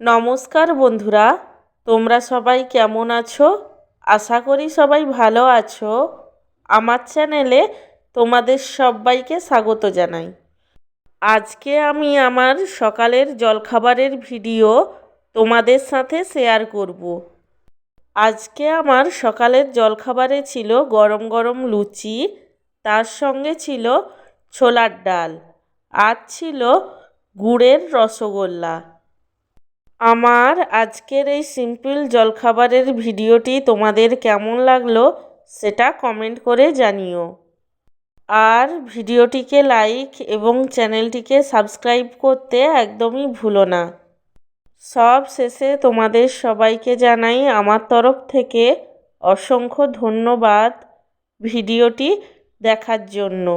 নমস্কার বন্ধুরা, তোমরা সবাই কেমন আছো? আশা করি সবাই ভালো আছো। আমার চ্যানেলে তোমাদের সবাইকে স্বাগত জানাই। আজকে আমি আমার সকালের জলখাবারের ভিডিও তোমাদের সাথে শেয়ার করব। আজকে আমার সকালের জলখাবারে ছিল গরম গরম লুচি, তার সঙ্গে ছিল ছোলার ডাল, আর ছিল গুড়ের রসগোল্লা। আমার আজকের এই সিম্পল জলখাবারের ভিডিওটি তোমাদের কেমন লাগলো সেটা কমেন্ট করে জানিও। আর ভিডিওটিকে লাইক এবং চ্যানেলটিকে সাবস্ক্রাইব করতে একদমই ভুলো না। সব শেষে তোমাদের সবাইকে জানাই আমার তরফ থেকে অসংখ্য ধন্যবাদ ভিডিওটি দেখার জন্য।